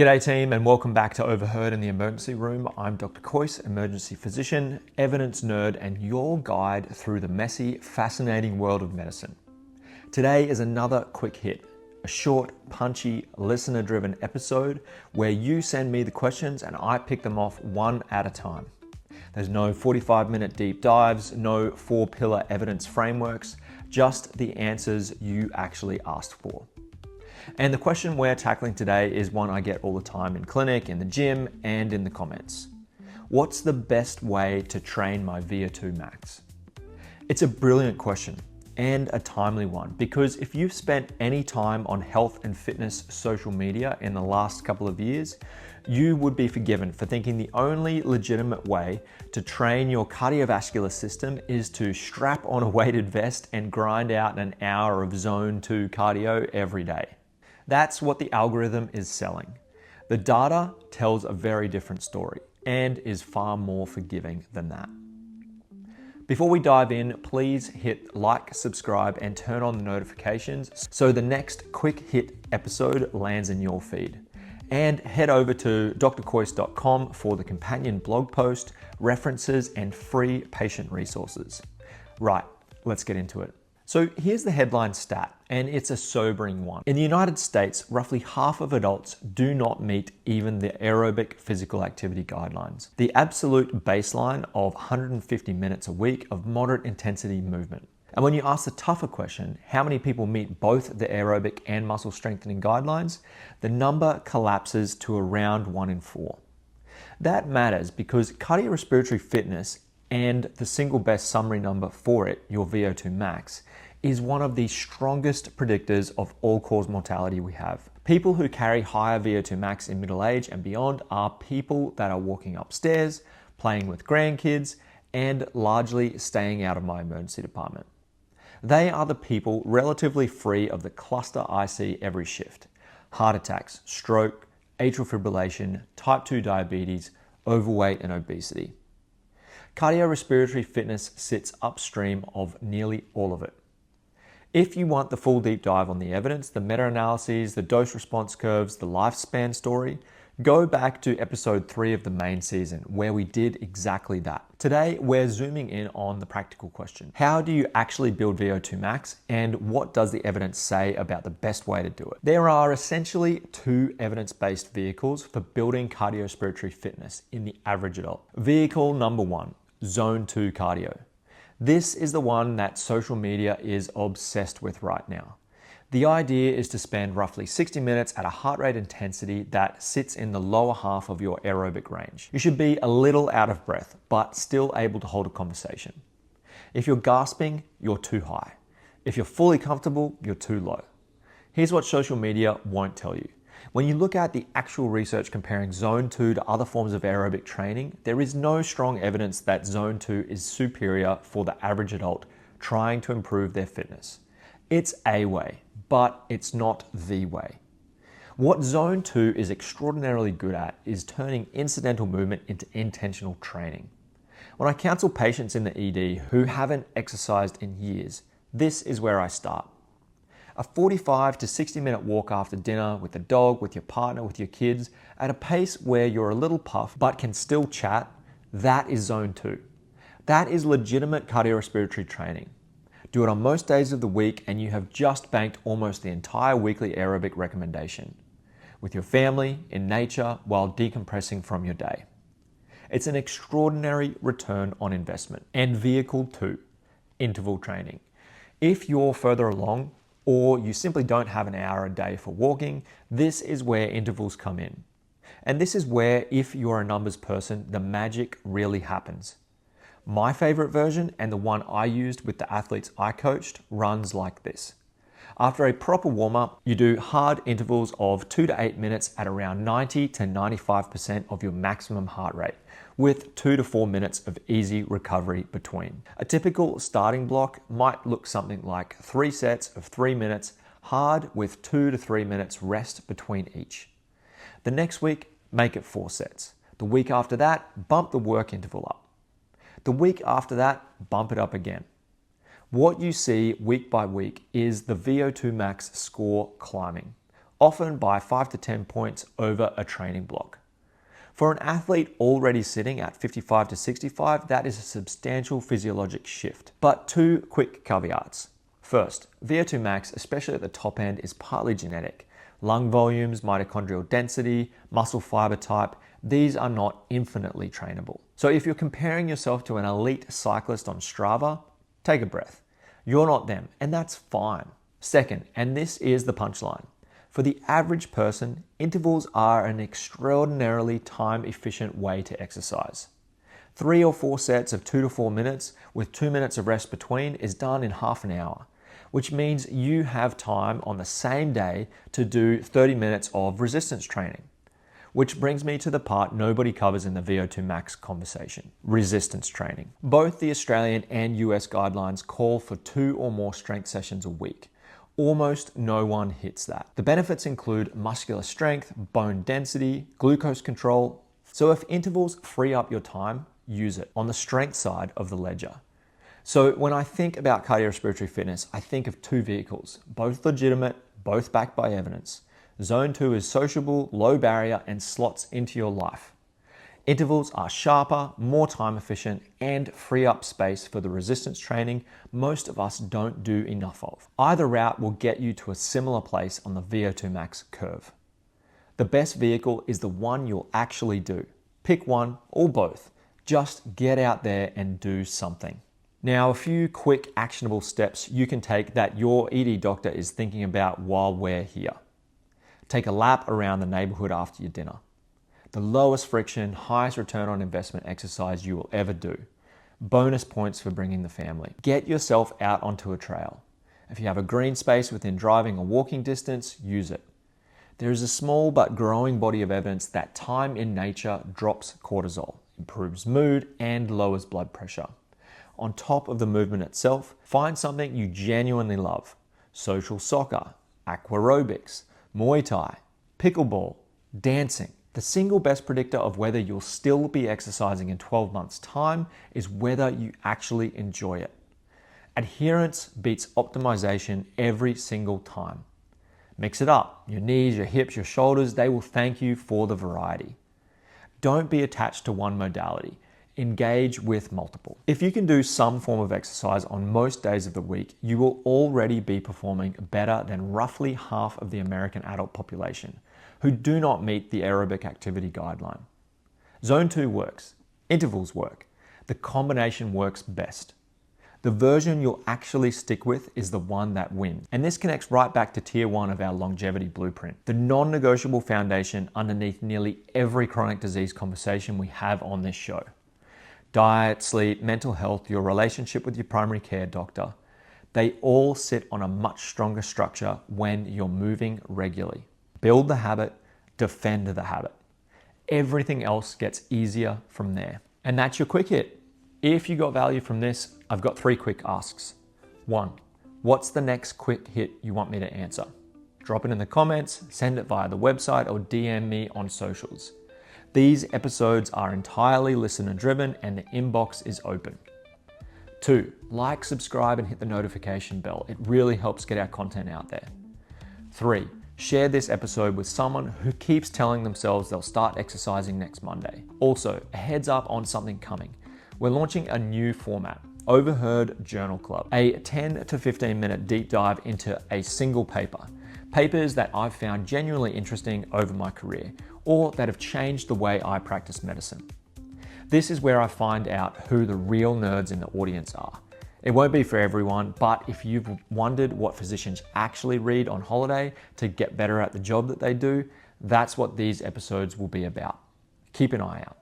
G'day team and welcome back to Overheard in the Emergency Room. I'm Dr. Cois, emergency physician, evidence nerd, and your guide through the messy, fascinating world of medicine. Today is another quick hit, a short, punchy, listener-driven episode where you send me the questions and I pick them off one at a time. There's no 45-minute deep dives, no 4-pillar evidence frameworks, just the answers you actually asked for. And the question we're tackling today is one I get all the time in clinic, in the gym, and in the comments. What's the best way to train my VO2 max? It's a brilliant question and a timely one because if you've spent any time on health and fitness social media in the last couple of years, you would be forgiven for thinking the only legitimate way to train your cardiovascular system is to strap on a weighted vest and grind out an hour of zone 2 cardio every day. That's what the algorithm is selling. The data tells a very different story and is far more forgiving than that. Before we dive in, please hit like, subscribe, and turn on the notifications so the next quick hit episode lands in your feed. And head over to drcois.com for the companion blog post, references, and free patient resources. Right, let's get into it. So here's the headline stat, and it's a sobering one. In the United States, roughly half of adults do not meet even the aerobic physical activity guidelines, the absolute baseline of 150 minutes a week of moderate intensity movement. And when you ask the tougher question, how many people meet both the aerobic and muscle strengthening guidelines, the number collapses to around 1 in 4. That matters because cardiorespiratory fitness and the single best summary number for it, your VO2 max, is one of the strongest predictors of all-cause mortality we have. People who carry higher VO2 max in middle age and beyond are people that are walking upstairs, playing with grandkids, and largely staying out of my emergency department. They are the people relatively free of the cluster I see every shift: heart attacks, stroke, atrial fibrillation, type 2 diabetes, overweight, and obesity. Cardiorespiratory fitness sits upstream of nearly all of it. If you want the full deep dive on the evidence, the meta-analyses, the dose response curves, the lifespan story, go back to episode 3 of the main season where we did exactly that. Today, we're zooming in on the practical question. How do you actually build VO2 max, and what does the evidence say about the best way to do it? There are essentially 2 evidence-based vehicles for building cardiorespiratory fitness in the average adult. Vehicle number 1, zone 2 cardio. This is the one that social media is obsessed with right now. The idea is to spend roughly 60 minutes at a heart rate intensity that sits in the lower half of your aerobic range. You should be a little out of breath, but still able to hold a conversation. If you're gasping, you're too high. If you're fully comfortable, you're too low. Here's what social media won't tell you. When you look at the actual research comparing zone 2 to other forms of aerobic training, there is no strong evidence that zone 2 is superior for the average adult trying to improve their fitness. It's a way, but it's not the way. What zone 2 is extraordinarily good at is turning incidental movement into intentional training. When I counsel patients in the ED who haven't exercised in years, this is where I start. A 45 to 60 minute walk after dinner with the dog, with your partner, with your kids, at a pace where you're a little puffed but can still chat, that is zone 2. That is legitimate cardiorespiratory training. Do it on most days of the week and you have just banked almost the entire weekly aerobic recommendation. With your family, in nature, while decompressing from your day. It's an extraordinary return on investment. And vehicle 2, interval training. If you're further along, or you simply don't have an hour a day for walking, this is where intervals come in. And this is where, if you're a numbers person, the magic really happens. My favorite version, and the one I used with the athletes I coached, runs like this. After a proper warm-up, you do hard intervals of 2 to 8 minutes at around 90 to 95% of your maximum heart rate, with 2 to 4 minutes of easy recovery between. A typical starting block might look something like 3 sets of 3 minutes, hard with 2 to 3 minutes rest between each. The next week, make it 4 sets. The week after that, bump the work interval up. The week after that, bump it up again. What you see week by week is the VO2 max score climbing. often by 5 to 10 points over a training block. For an athlete already sitting at 55 to 65, that is a substantial physiologic shift. But two quick caveats. First, VO2 max, especially at the top end, is partly genetic. Lung volumes, mitochondrial density, muscle fiber type, these are not infinitely trainable. So if you're comparing yourself to an elite cyclist on Strava, take a breath. You're not them, and that's fine. Second, and this is the punchline, for the average person, intervals are an extraordinarily time-efficient way to exercise. 3 or 4 sets of 2 to 4 minutes with 2 minutes of rest between is done in half an hour, which means you have time on the same day to do 30 minutes of resistance training. Which brings me to the part nobody covers in the VO2 max conversation, resistance training. Both the Australian and US guidelines call for 2 or more strength sessions a week. Almost no one hits that. The benefits include muscular strength, bone density, glucose control. So if intervals free up your time, use it on the strength side of the ledger. So when I think about cardiorespiratory fitness, I think of 2 vehicles, both legitimate, both backed by evidence. Zone 2 is sociable, low barrier, and slots into your life. Intervals are sharper, more time efficient, and free up space for the resistance training most of us don't do enough of. Either route will get you to a similar place on the VO2 max curve. The best vehicle is the one you'll actually do. Pick one or both. Just get out there and do something. Now, a few quick actionable steps you can take that your ED doctor is thinking about while we're here. Take a lap around the neighborhood after your dinner. The lowest friction, highest return on investment exercise you will ever do. Bonus points for bringing the family. Get yourself out onto a trail. If you have a green space within driving or walking distance, use it. There is a small but growing body of evidence that time in nature drops cortisol, improves mood, and lowers blood pressure. On top of the movement itself, find something you genuinely love. Social soccer, aquarobics, Muay Thai, pickleball, dancing. The single best predictor of whether you'll still be exercising in 12 months' time is whether you actually enjoy it. Adherence beats optimization every single time. Mix it up. Your knees, your hips, your shoulders, they will thank you for the variety. Don't be attached to one modality. Engage with multiple. If you can do some form of exercise on most days of the week, you will already be performing better than roughly half of the American adult population who do not meet the aerobic activity guideline. Zone 2 works. Intervals work. The combination works best. The version you'll actually stick with is the one that wins. And this connects right back to tier 1 of our longevity blueprint, the non-negotiable foundation underneath nearly every chronic disease conversation we have on this show. Diet, sleep, mental health, your relationship with your primary care doctor, they all sit on a much stronger structure when you're moving regularly. Build the habit, defend the habit. Everything else gets easier from there. And that's your quick hit. If you got value from this, I've got 3 quick asks. 1, what's the next quick hit you want me to answer? Drop it in the comments, send it via the website, or DM me on socials. These episodes are entirely listener driven and the inbox is open. 2, like, subscribe, and hit the notification bell. It really helps get our content out there. 3, share this episode with someone who keeps telling themselves they'll start exercising next Monday. Also, a heads up on something coming. We're launching a new format, Overheard Journal Club, a 10 to 15 minute deep dive into a single paper. Papers that I've found genuinely interesting over my career, or that have changed the way I practice medicine. This is where I find out who the real nerds in the audience are. It won't be for everyone, but if you've wondered what physicians actually read on holiday to get better at the job that they do, that's what these episodes will be about. Keep an eye out.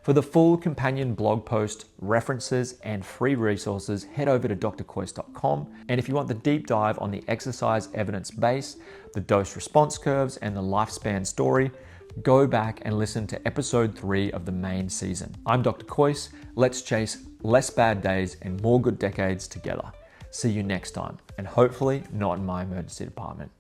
For the full companion blog post, references, and free resources, head over to drcois.com. And if you want the deep dive on the exercise evidence base, the dose response curves, and the lifespan story, go back and listen to episode 3 of the main season. I'm Dr. Cois. Let's chase less bad days and more good decades together. See you next time, and hopefully not in my emergency department.